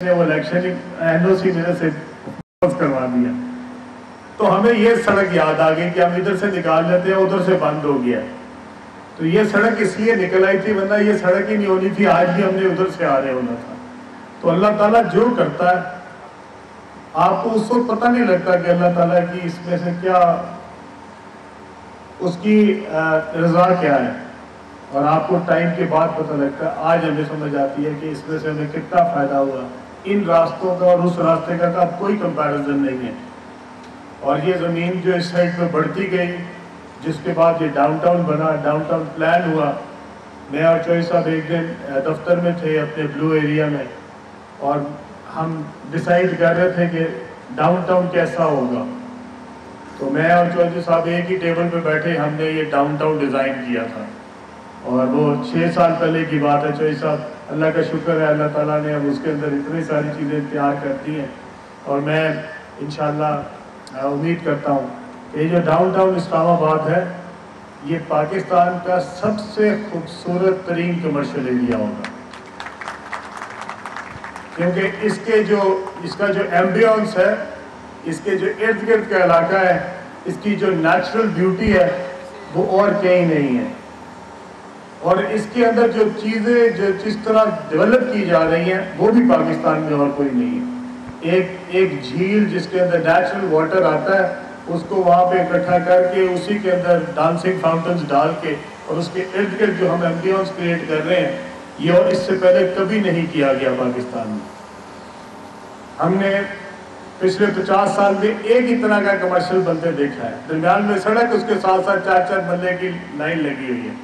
نے وہ election NOC میرے سے کروا دیا تو ہمیں یہ سڑک یاد آ گئی کہ ہم ادھر سے نکال لیتے ہیں، ادھر سے بند ہو گیا. تو یہ سڑک اس لیے نکل آئی تھی، ورنہ یہ سڑک ہی نہیں ہونی تھی، آج بھی ہم نے ادھر سے آ رہے ہونا تھا. تو اللہ تعالیٰ جو کرتا ہے آپ کو اس وقت پتہ نہیں لگتا کہ اللہ تعالیٰ کی اس میں سے کیا، اس کی رضا کیا ہے، اور آپ کو ٹائم کے بعد پتہ لگتا ہے. آج ہمیں سمجھ آتی ہے کہ اس میں سے ہمیں کتنا فائدہ ہوا. ان راستوں کا اور اس راستے کا اب کوئی کمپیریزن نہیں ہے. اور یہ زمین جو اس سائڈ پہ بڑھتی گئی، جس کے بعد یہ ڈاؤن ٹاؤن بنا، ڈاؤن ٹاؤن پلان ہوا. میں اور چوہی صاحب ایک دن دفتر میں تھے اپنے بلو ایریا میں، اور ہم ڈیسائیڈ کر رہے تھے کہ ڈاؤن ٹاؤن کیسا ہوگا. تو میں اور چودھری صاحب ایک ہی ٹیبل پہ بیٹھے، ہم نے یہ ڈاؤن ٹاؤن ڈیزائن کیا تھا. اور وہ 6 سال پہلے کی بات ہے. چوہی صاحب اللہ کا شکر ہے، اللہ تعالیٰ نے اب اس کے اندر اتنی ساری چیزیں تیار کر دی ہیں. اور میں انشاءاللہ امید کرتا ہوں کہ یہ جو ڈاؤن ٹاؤن اسلام آباد ہے، یہ پاکستان کا سب سے خوبصورت ترین کمرشل ایریا ہوگا. کیونکہ اس کا جو ایمبیونس ہے، اس کے جو ارد گرد کا علاقہ ہے، اس کی جو نیچرل بیوٹی ہے وہ اور کہیں نہیں ہے. اور اس کے اندر جو چیزیں جو جس طرح ڈیولپ کی جا رہی ہیں وہ بھی پاکستان میں اور کوئی نہیں ہے. ایک جھیل جس کے اندر نیچرل واٹر آتا ہے، اس کو وہاں پہ اکٹھا کر کے اسی کے اندر ڈانسنگ فاؤنٹنز ڈال کے، اور اس کے ارد گرد جو ہم ایمبیونس کریٹ کر رہے ہیں، یہ اور اس سے پہلے کبھی نہیں کیا گیا پاکستان میں. ہم نے پچھلے 50 سال میں ایک ہی طرح کا کمرشل بنتے دیکھا ہے. درمیان میں سڑک، اس کے ساتھ ساتھ 4 بندے کی لائن لگی ہوئی ہے.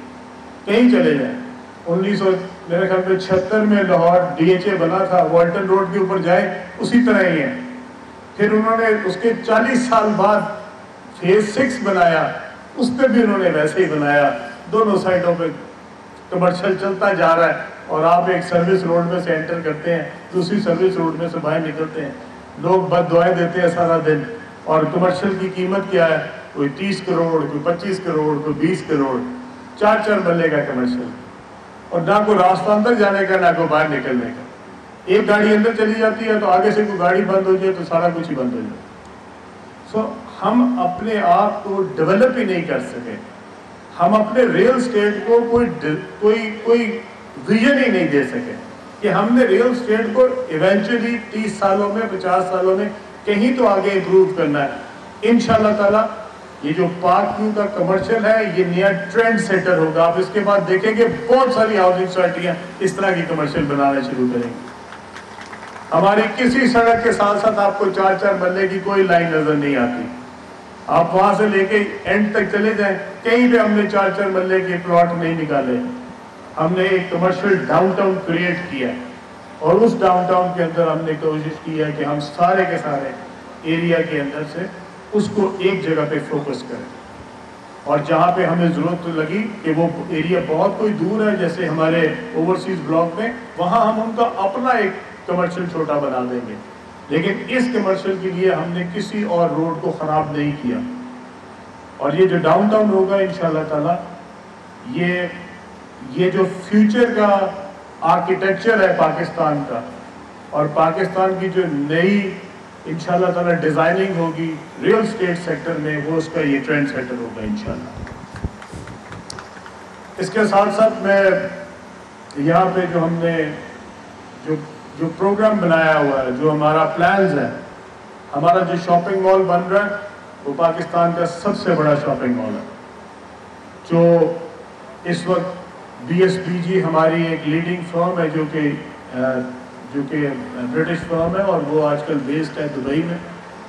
کہیں چلے جائیں. 1976 میں لاہور DHA بنا تھا، والٹن روڈ کے اوپر جائیں اسی طرح ہی ہے. پھر انہوں نے اس کے 40 سال بعد فیز 6 بنایا، اس پہ بھی انہوں نے ویسے ہی بنایا. دونوں سائڈوں پہ کمرشل چلتا جا رہا ہے، اور آپ ایک سروس روڈ میں سے انٹر کرتے ہیں، دوسری سروس روڈ میں سے باہر نکلتے ہیں. لوگ بد دعائیں دیتے ہیں سارا دن. اور کمرشل کی قیمت کیا ہے؟ کوئی 30 کروڑ، کوئی 25 کروڑ، کوئی 20 کروڑ. 4 بندے کا کمرشل، اور نہ کوئی راستہ اندر جانے کا، نہ کوئی باہر نکلنے کا. ایک گاڑی اندر چلی جاتی ہے تو آگے سے کوئی گاڑی بند ہو جائے تو سارا کچھ ہی بند ہو جائے. سو ہم اپنے آپ کو ڈیولپ ہی نہیں کر سکے. ہم اپنے ریل اسٹیٹ کو کوئی ویژن ہی نہیں دے سکے کہ ہم نے ریل اسٹیٹ کو ایونچولی 30 سالوں میں، 50 سالوں میں کہیں تو آگے امپروو کرنا ہے. انشاءاللہ تعالی یہ جو پارک ویو کا کمرشل ہے، یہ نیا ٹرینڈ سیٹر ہوگا. آپ اس کے بعد دیکھیں گے بہت ساری ہاؤسنگ سوسائٹیاں اس طرح کی کمرشل بنانا شروع کریں گے. ہماری کسی سڑک کے ساتھ ساتھ آپ کو 4 بندے کی کوئی لائن نظر نہیں آتی. آپ وہاں سے لے کے اینڈ تک چلے جائیں، کہیں پہ ہم نے 4 بندے کے پلاٹ نہیں نکالے. ہم نے ایک کمرشل ڈاؤن ٹاؤن کریٹ کیا ہے، اور اس ڈاؤن ٹاؤن کے اندر ہم نے کوشش کی ہے کہ ہم سارے کے سارے ایریا کے اندر سے اس کو ایک جگہ پہ فوکس کریں. اور جہاں پہ ہمیں ضرورت لگی کہ وہ ایریا بہت کوئی دور ہے، جیسے ہمارے اوورسیز بلاک میں، وہاں ہم ان کا اپنا ایک کمرشل چھوٹا بنا دیں گے. لیکن اس کمرشل کے لیے ہم نے کسی اور روڈ کو خراب نہیں کیا. اور یہ جو ڈاؤن ٹاؤن ہوگا انشاءاللہ تعالی، یہ جو فیوچر کا آرکیٹیکچر ہے پاکستان کا، اور پاکستان کی جو نئی انشاءاللہ تعالی ڈیزائننگ ہوگی ریل اسٹیٹ سیکٹر میں، وہ اس کا یہ ٹرینڈ سیٹر ہوگا انشاءاللہ. اس کے ساتھ ساتھ میں یہاں پہ جو ہم نے جو پروگرام بنایا ہوا ہے، جو ہمارا پلانز ہے، ہمارا جو شاپنگ مال بن رہا ہے وہ پاکستان کا سب سے بڑا شاپنگ مال ہے. جو اس وقت BSBG ہماری ایک لیڈنگ فرم ہے، جو کہ برٹش فرم ہے، اور وہ آج کل بیسڈ ہے دبئی میں.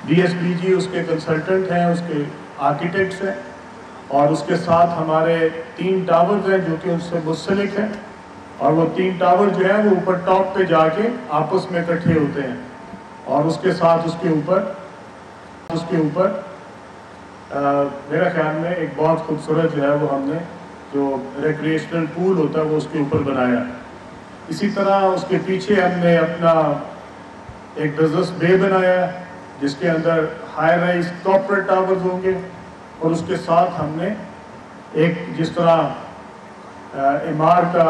BSBG اس کے کنسلٹنٹ ہیں، اس کے آرکیٹیکٹس ہیں، اور اس کے ساتھ ہمارے 3 ٹاورز ہیں جو کہ ان سے منسلک ہیں. اور وہ 3 ٹاور جو ہیں وہ اوپر ٹاپ پہ جا کے آپس میں اکٹھے ہوتے ہیں. اور اس کے ساتھ اس کے اوپر میرا خیال میں ایک بہت خوبصورت جو ہے وہ ہم نے جو ریکریشنل پول ہوتا ہے وہ اس کے اوپر بنایا. اسی طرح اس کے پیچھے ہم نے اپنا ایک بزنس بے بنایا ہے، جس کے اندر ہائی رائز کارپوریٹ ٹاورز ہوں گے. اور اس کے ساتھ ہم نے ایک جس طرح ایمار کا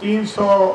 300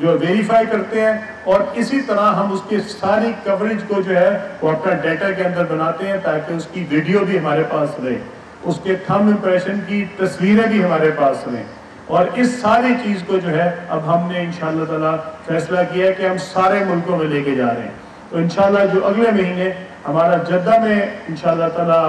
جو ویریفائی کرتے ہیں، اور اسی طرح ہم اس کی ساری کوریج کو جو ہے وہ اپنا ڈیٹا کے اندر بناتے ہیں تاکہ اس کی ویڈیو بھی ہمارے پاس رہے، اس کے تھم امپریشن کی تصویریں بھی ہمارے پاس رہیں. اور اس ساری چیز کو جو ہے اب ہم نے انشاءاللہ تعالیٰ فیصلہ کیا ہے کہ ہم سارے ملکوں میں لے کے جا رہے ہیں. تو انشاءاللہ جو اگلے مہینے ہمارا جدہ میں انشاءاللہ تعالیٰ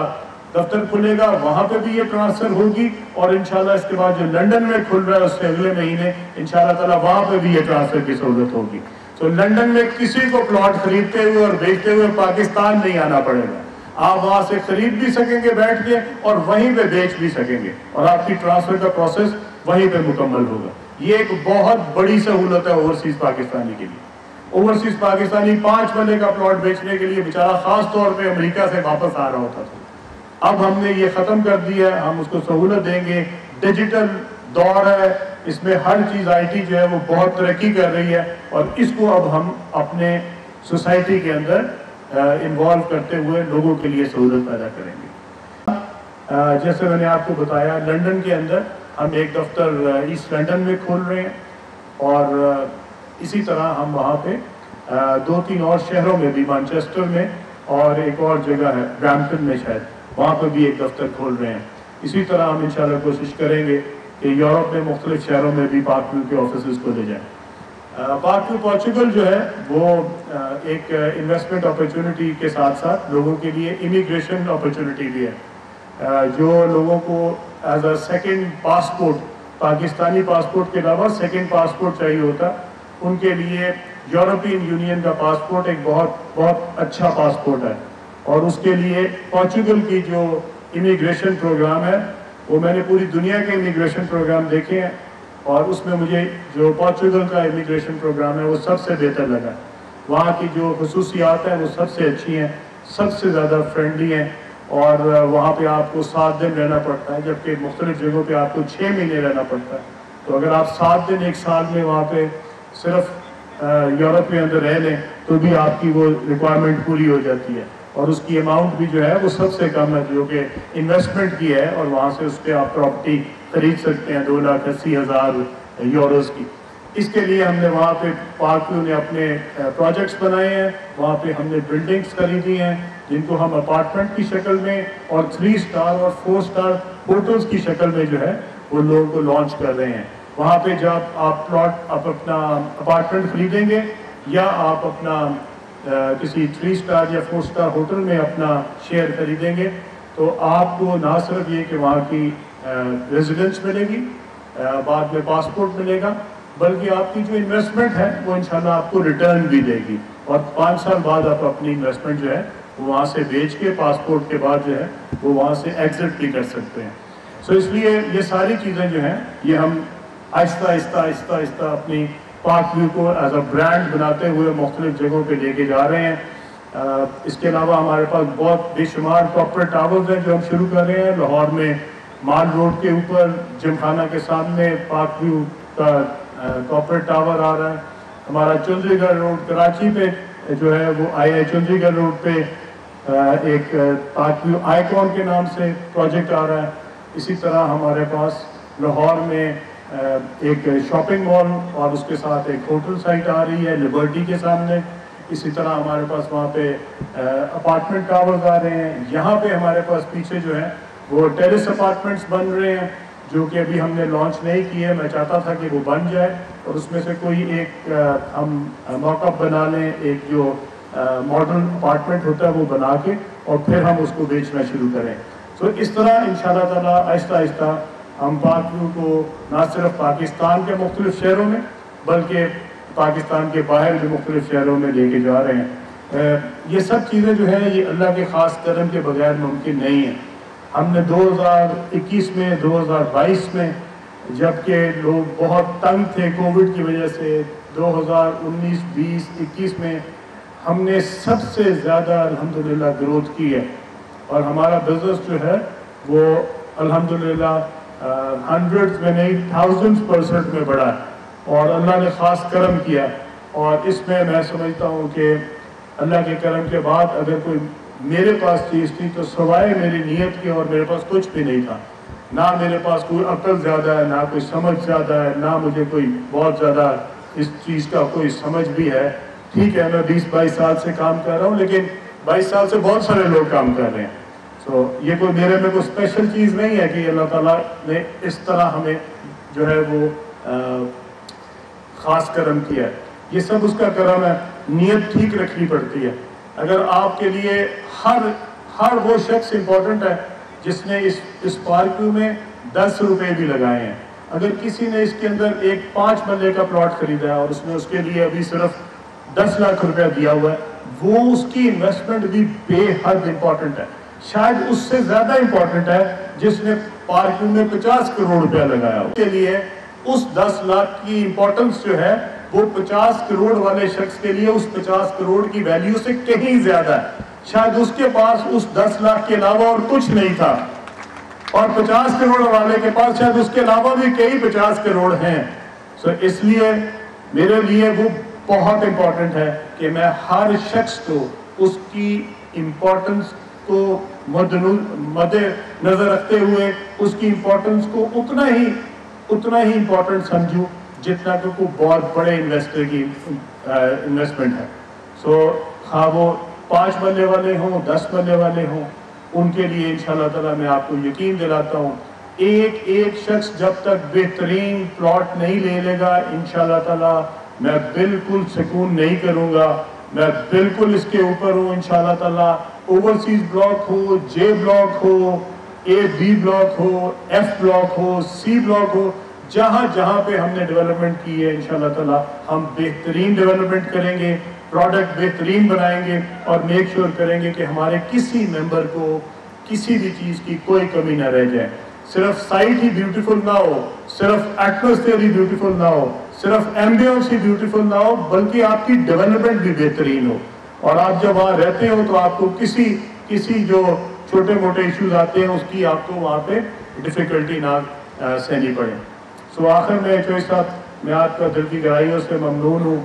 دفتر کھلے گا، وہاں پہ بھی یہ ٹرانسفر ہوگی، اور انشاءاللہ اس کے بعد جو لنڈن میں کھل رہا ہے اس سے اگلے مہینے انشاءاللہ تعالیٰ وہاں پہ بھی یہ ٹرانسفر کی سہولت ہوگی. تو لنڈن میں کسی کو پلاٹ خریدتے ہوئے اور بیچتے ہوئے پاکستان نہیں آنا پڑے گا. آپ وہاں سے خرید بھی سکیں گے بیٹھ کے اور وہیں پہ بیچ بھی سکیں گے، اور آپ کی ٹرانسفر کا پروسیس وہیں پہ مکمل ہوگا. یہ ایک بہت بڑی سہولت ہے اوورسیز پاکستانی کے لیے. اوورسیز پاکستانی 5 مرلے کا پلاٹ بیچنے کے لیے بیچارہ خاص طور پہ امریکہ سے واپس آ رہا ہوتا تھا. اب ہم نے یہ ختم کر دیا ہے، ہم اس کو سہولت دیں گے. ڈیجیٹل دور ہے، اس میں ہر چیز آئی ٹی جو ہے وہ بہت ترقی کر رہی ہے، اور اس کو اب ہم اپنے سوسائٹی کے اندر انوالو کرتے ہوئے لوگوں کے لیے سہولت پیدا کریں گے. جیسے میں نے آپ کو بتایا، لنڈن کے اندر ہم ایک دفتر ایسٹ لنڈن میں کھول رہے ہیں، اور اسی طرح ہم وہاں پہ 2-3 اور شہروں میں بھی، مانچسٹر میں اور ایک اور جگہ ہے برامپٹن میں شاید، وہاں پہ بھی ایک دفتر کھول رہے ہیں. اسی طرح ہم انشاءاللہ کوشش کریں گے کہ یورپ میں مختلف شہروں میں بھی پارکویو کے آفیسز کھولے جائیں. پارکویو پورچوگل جو ہے وہ ایک انویسٹمنٹ اپرچونٹی کے ساتھ ساتھ لوگوں کے لیے امیگریشن اپرچونٹی بھی ہے. جو لوگوں کو as a second passport, Pakistani passport کے علاوہ سیکنڈ پاسپورٹ چاہیے ہوتا، ان کے لیے یورپین یونین کا پاسپورٹ ایک بہت بہت اچھا پاسپورٹ ہے. اور اس کے لیے پورچوگل کی جو امیگریشن پروگرام ہے، وہ میں نے پوری دنیا کے امیگریشن پروگرام دیکھے ہیں، اور اس میں مجھے جو پورچوگل کا امیگریشن پروگرام ہے وہ سب سے بہتر لگا. وہاں کی جو خصوصیات ہیں وہ سب سے اچھی ہیں، سب سے زیادہ فرینڈلی ہیں، اور وہاں پہ آپ کو 7 دن رہنا پڑتا ہے، جبکہ مختلف جگہوں پہ آپ کو 6 مہینے رہنا پڑتا ہے. تو اگر آپ 7 دن ایک سال میں وہاں پہ صرف یورپ کے اندر رہ لیں تو بھی آپ کی وہ ریکوائرمنٹ پوری ہو جاتی ہے. اور اس کی اماؤنٹ بھی جو ہے وہ سب سے کم ہے، جو کہ انویسٹمنٹ کی ہے، اور وہاں سے اس پہ آپ پراپرٹی خرید سکتے ہیں 2,80,000 یوروز کی. اس کے لیے ہم نے وہاں پہ پارکویو نے اپنے پروجیکٹس بنائے ہیں، وہاں پہ ہم نے بلڈنگز خریدی ہیں جن کو ہم اپارٹمنٹ کی شکل میں اور 3 سٹار اور 4 سٹار ہوٹلز کی شکل میں جو ہے وہ لوگوں کو لانچ کر رہے ہیں. وہاں پہ جب آپ اپنا اپارٹمنٹ خریدیں گے، یا آپ اپنا کسی 3 سٹار یا 4 سٹار ہوٹل میں اپنا شیئر خریدیں گے، تو آپ کو نہ صرف یہ کہ وہاں کی ریزیڈنس ملے گی، بعد میں پاسپورٹ ملے گا، بلکہ آپ کی جو انویسٹمنٹ ہے وہ انشاءاللہ آپ کو ریٹرن بھی دے گی، اور 5 سال بعد آپ اپنی انویسٹمنٹ جو ہے وہاں سے بیچ کے پاسپورٹ کے بعد جو ہے وہ وہاں سے ایگزٹ بھی کر سکتے ہیں. اس لیے یہ ساری چیزیں جو ہیں یہ ہم آہستہ آہستہ اپنی پارکویو کو ایز اے برانڈ بناتے ہوئے مختلف جگہوں پہ لے کے جا رہے ہیں. اس کے علاوہ ہمارے پاس بہت بے شمار کارپوریٹ ٹاورز ہیں جو ہم شروع کر رہے ہیں. لاہور میں مال روڈ کے اوپر جم خانہ کے سامنے پارکویو کا کارپوریٹ ٹاور آ رہا ہے. ہمارا چندری گڑھ روڈ کراچی پہ جو ہے وہ چندری گڑھ روڈ پہ ایک پارکویو آئیکون کے نام سے پروجیکٹ آ رہا ہے. اسی طرح ہمارے پاس لاہور میں ایک شاپنگ مال اور اس کے ساتھ ایک ہوٹل سائٹ آ رہی ہے لبرٹی کے سامنے. اسی طرح ہمارے پاس وہاں پہ اپارٹمنٹ ٹاورز آ رہے ہیں. یہاں پہ ہمارے پاس پیچھے جو ہے وہ ٹیرس اپارٹمنٹس بن رہے ہیں جو کہ ابھی ہم نے لانچ نہیں کیے. میں چاہتا تھا کہ وہ بن جائے اور اس میں سے کوئی ایک ہم موک اپ بنا لیں, ایک جو ماڈرن اپارٹمنٹ ہوتا ہے وہ بنا کے اور پھر ہم اس کو بیچنا شروع کریں. تو اس طرح انشاءاللہ تعالیٰ آہستہ آہستہ ہم پارکویو کو نہ صرف پاکستان کے مختلف شہروں میں بلکہ پاکستان کے باہر بھی مختلف شہروں میں لے کے جا رہے ہیں. یہ سب چیزیں جو ہیں یہ اللہ کے خاص کرم کے بغیر ممکن نہیں ہیں. ہم نے 2021 میں 2022 میں جبکہ لوگ بہت تنگ تھے کووڈ کی وجہ سے, 2019 20 21 میں ہم نے سب سے زیادہ الحمدللہ گروتھ کی ہے اور ہمارا بزنس جو ہے وہ الحمدللہ ہنڈریڈز میں نہیں تھاؤزنڈز % میں بڑھا ہے اور اللہ نے خاص کرم کیا. اور اس میں میں سمجھتا ہوں کہ اللہ کے کرم کے بعد اگر کوئی میرے پاس چیز تھی تو سوائے میری نیت کی اور میرے پاس کچھ بھی نہیں تھا. نہ میرے پاس کوئی عقل زیادہ ہے, نہ کوئی سمجھ زیادہ ہے, نہ مجھے کوئی بہت زیادہ اس چیز کا کوئی سمجھ بھی ہے. ٹھیک ہے میں 20-22 سال سے کام کر رہا ہوں لیکن 22 سال سے بہت سارے لوگ کام کر رہے ہیں. یہ کوئی میرے میں کوئی اسپیشل چیز نہیں ہے کہ اللہ تعالیٰ نے اس طرح ہمیں جو ہے وہ خاص کرم کیا ہے. یہ سب اس کا کرم ہے. نیت ٹھیک رکھنی پڑتی ہے. اگر آپ کے لیے ہر وہ شخص امپورٹنٹ ہے جس نے اس پارک میں 10 روپے بھی لگائے ہیں. اگر کسی نے اس کے اندر ایک 5 مرلے کا پلاٹ خریدا ہے اور اس نے اس کے لیے ابھی صرف 10 لاکھ روپیہ دیا ہوا ہے, وہ اس کی انویسٹمنٹ بھی بے حد امپورٹنٹ ہے. شاید اس سے زیادہ امپورٹنٹ ہے جس نے پارکنگ میں 50 کروڑ روپیہ لگایا ہو. اس کے لیے اس 10 لاکھ کی امپورٹنس جو ہے وہ 50 کروڑ والے شخص کے لیے اس 50 کروڑ کی ویلیو سے کہیں زیادہ ہے. شاید اس کے پاس اس 10 لاکھ کے علاوہ اور کچھ نہیں تھا, اور 50 کروڑ والے کے پاس شاید اس کے علاوہ بھی کئی 50 کروڑ ہیں. اس لیے میرے لیے وہ بہت امپورٹنٹ ہے کہ میں ہر شخص کو اس کی امپورٹنس کو مد نظر رکھتے ہوئے اس کی امپورٹنس کو اتنا ہی امپورٹنٹ سمجھوں جتنا کہ کوئی بہت بڑے انویسٹر کی انویسٹمنٹ ہے. ہاں وہ 5 مرلے والے ہوں 10 مرلے والے ہوں, ان کے لیے انشاءاللہ تعالیٰ میں آپ کو یقین دلاتا ہوں ایک شخص جب تک بہترین پلاٹ نہیں لے لے گا انشاءاللہ تعالیٰ میں بالکل سکون نہیں کروں گا. میں بالکل اس کے اوپر ہوں انشاءاللہ تعالیٰ. اوورسیز بلاک ہو, جے بلاک ہو, اے بی بلاک ہو, ایف بلاک ہو, سی بلاک ہو, جہاں پہ ہم نے ڈیولپمنٹ کی ہے انشاءاللہ تعالیٰ ہم بہترین ڈیولپمنٹ کریں گے, پروڈکٹ بہترین بنائیں گے اور میک شور کریں گے کہ ہمارے کسی ممبر کو کسی بھی چیز کی کوئی کمی نہ رہ جائے. صرف سائٹ ہی بیوٹیفل نہ ہو, صرف ایٹماسفیئر ہی بیوٹیفل نہ ہو, صرف ایمبیئنس ہی بیوٹیفل نہ ہو, بلکہ آپ کی ڈیولپمنٹ بھی بہترین ہو. اور آپ جب وہاں رہتے ہو تو آپ کو کسی جو چھوٹے موٹے ایشوز آتے ہیں اس کی آپ کو وہاں پہ ڈیفیکلٹی نہ سہنی پڑے. آخر میں چوہدری صاحب میں آپ کا دل کی گہرائیوں سے ممنون ہوں.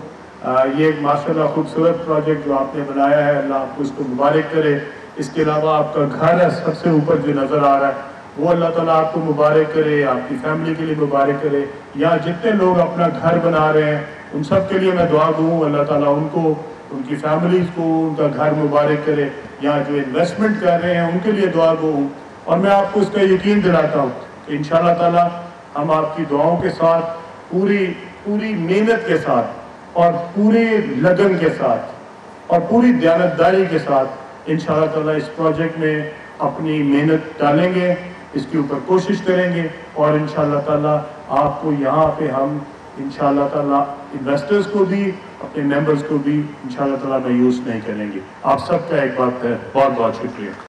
یہ ایک ماشاءاللہ خوبصورت پروجیکٹ جو آپ نے بنایا ہے, اللہ آپ کو اس کو مبارک کرے. اس کے علاوہ آپ کا گھر ہے سب سے اوپر جو نظر آ رہا ہے وہ اللہ تعالیٰ آپ کو مبارک کرے, آپ کی فیملی کے لیے مبارک کرے. یا جتنے لوگ اپنا گھر بنا رہے ہیں ان سب کے لیے میں دعا گوں اللہ تعالیٰ ان کو, ان کی فیملیز کو ان کا گھر مبارک کرے. یا جو انویسٹمنٹ کر رہے ہیں ان کے لیے دعا گوں. اور میں آپ کو اس کا یقین دلاتا ہوں کہ انشاءاللہ تعالیٰ ہم آپ کی دعاؤں کے ساتھ پوری محنت کے ساتھ اور پورے لگن کے ساتھ اور پوری دیانتداری کے ساتھ انشاءاللہ تعالیٰ اس پروجیکٹ میں اپنی محنت ڈالیں گے, اس کے اوپر کوشش کریں گے. اور انشاءاللہ تعالیٰ آپ کو یہاں پہ ہم انشاءاللہ تعالیٰ انویسٹرز کو بھی اپنے ممبرز کو بھی انشاءاللہ تعالیٰ مایوس نہیں کریں گے. آپ سب کا ایک بات ہے, بہت بہت شکریہ.